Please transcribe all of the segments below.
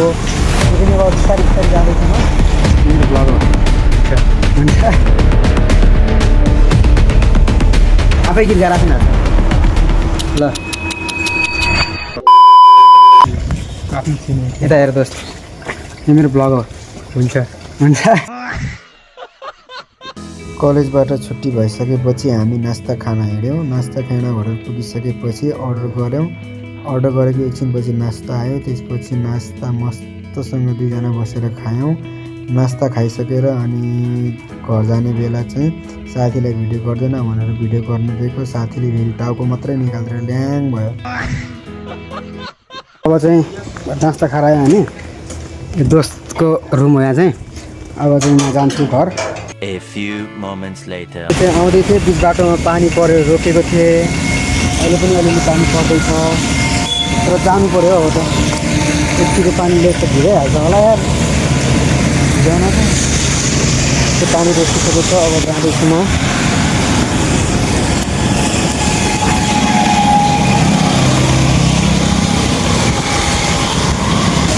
बिस्तारै बिस्तारै जाँदैछु म मेरो ब्लग हो हुन्छ आफै गीत गाएर राख्नु ल यता हेर दोस्त यो मेरो ब्लग हो हुन्छ हुन्छ कलेजबाट छुट्टी भइसकेपछि हामी नास्ता खान हिँड्यौँ नास्ता खाना होटल पुगिसकेपछि अर्डर गरेको एकछिनपछि नास्ता आयो त्यसपछि नास्ता मस्तसँग दुईजना बसेर खायौँ नास्ता खाइसकेर अनि घर जाने बेला चाहिँ साथीलाई भिडियो गर्दैन भनेर भिडियो गर्नु दिएको साथीले फेरि टाउको मात्रै निकालेर ल्याङ भयो अब चाहिँ नास्ता खाएर आयो हामी दोस्तको रुम हो यहाँ चाहिँ अब चाहिँ म जान्छु घर A few moments later. चाहिँ आउँदै थिएँ बिच बाटोमा पानी परेर रोकेको थिएँ अहिले पनि अलिअलि पानी पर्दैछ तर जानु पऱ्यो अब त यतिको पानीले त भिजाइहाल्छ होला यार भिजाउन त त्यो पानी रोकिसकेको छ अब जाँदैछु म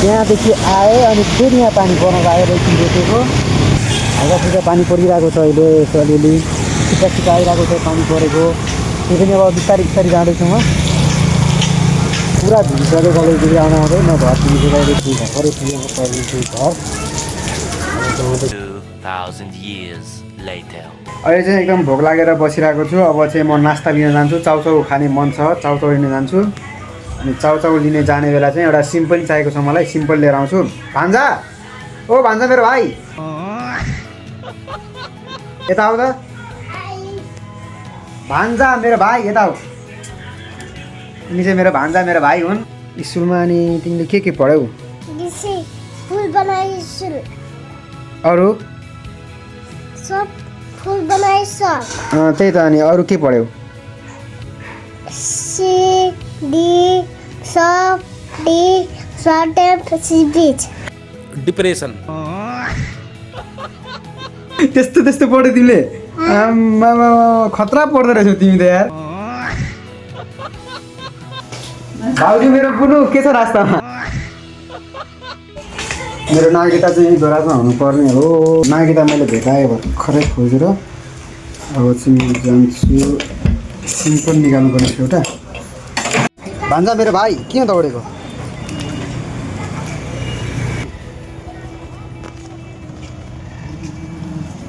त्यहाँदेखि आएँ अनि फेरि यहाँ पानी पर्न आएर एकछिन रोकेको हल्का फुल्का पानी परिरहेको छ अहिले यसो अलिअलि छिट्टा छिट्टा आइरहेको छ पानी परेको त्यो पनि अब बिस्तारै बिस्तारै जाँदैछु म पुरा भिडिसक्यो कलेजदेखि आउनु आउँदै म घर पुगिसकेर अहिले भर्खरै पुगेको पर्नेछु घर 2000 years later. अहिले चाहिँ एकदम भोक लागेर बसिरहेको छु अब चाहिँ म नास्ता लिन जान्छु चाउचाउ खाने मन छ चाउचाउ लिन जान्छु अनि चाउचाउ लिने जाने बेला चाहिँ एउटा सिम्पल चाहिएको छ मलाई सिम्पल लिएर आउँछु भान्जा ओ भान्जा मेरो भाइ यता आऊ त भान्जा मेरो भाइ यता आऊ यिनी चाहिँ मेरो भान्जा मेरो भाइ हुन् स्कुलमा अनि तिमीले के पढ्यौ अरू त्यही त अनि अरू के पढ्यौ डिप्रेसन त्यस्तो त्यस्तो पढ्यौ तिमीले खतरा पढ्दो रहेछौ तिमी त यार भाउजू मेरो बुनु के छ रास्तामा मेरो नागरिकता चाहिँ दोराजमा हुनुपर्ने हो नागरिकता मैले भेटाएँ भर्खरै खोजेर अब चाहिँ म जान्छु सिम्पल निकाल्नु पर्ने थियो एउटा भान्जा मेरो भाइ किन दौडेको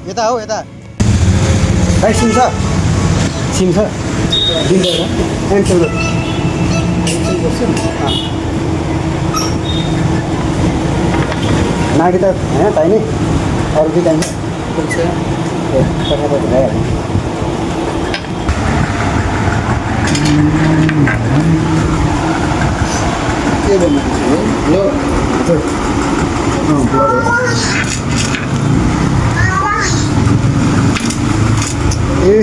यता हो यता भाइ सिम छ दिँदैन नागरिकता होइन चाहिने अरू के चाहिन्छ के भन्नु ए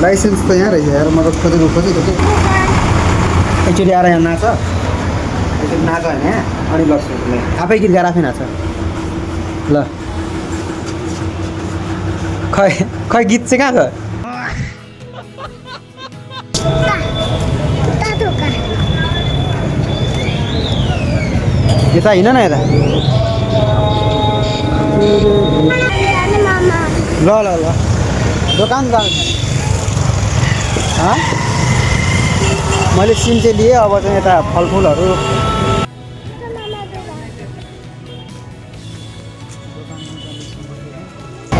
लाइसेन्स त यहाँ रहेछ यार म त खोजेको के एकचोटि आएर यहाँ नाच एकचोटि नाच होइन यहाँ अनि लग्छु आफै गीत गाएर आफै नाच ल खै गीत चाहिँ कहाँ छ यता हिँड न यता ल ल ल दोकान जानु मैले सिम चाहिँ लिएँ अब चाहिँ यता फलफुलहरू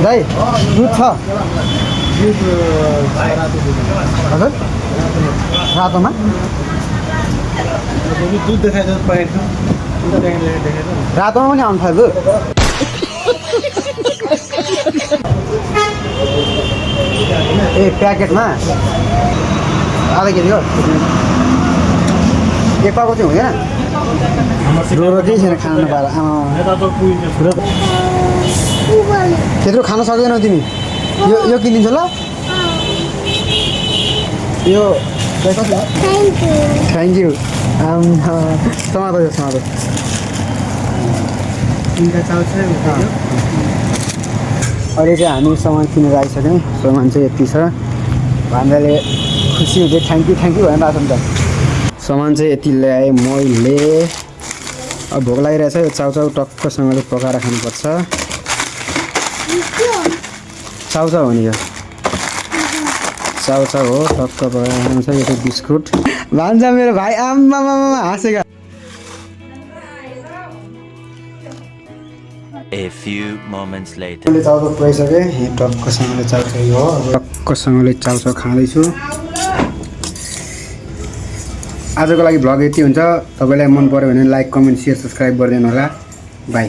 दाइ दुध छ हजुर रातोमा दुध देखाइदिनु पाइन्छ रातोमा पनि आउनु थाल्यो ए प्याकेटमा आधा केजी हो एक पाको चाहिँ हुँदैन रोरो केही छैन खानु नपाएर त्यत्रो खान सक्दैनौ तिमी यो किनिदिन्छ ल यो थ्याङ्क यू टमाटर अहिले चाहिँ हामी सामान किनेर आइसक्यौँ सामान चाहिँ यति छ भान्जाले खुसी हुन्छ थ्याङ्क यू भनेर आएको नि त सामान चाहिँ यति ल्याएँ मैले अब भोक लागिरहेछ यो चाउचाउ टक्कसँगले पकाएर खानुपर्छ चाउचाउ हो नि यो चाउचाउ हो टक्क पकाएर खान्छ यो चाहिँ बिस्कुट भान्जा मेरो भाइ आम्मा हाँसेका A few moments later. मैले चाउचाउ पुऱ्याइसकेँ यहाँ टक्कसँगले चाउचाउ हो टक्कसँगले चाउचाउ खाँदैछु आजको लागि भ्लग यति हुन्छ तपाईलाई मन पर्यो भने लाइक कमेन्ट शेयर सब्स्क्राइब गरिदिनु होला बाई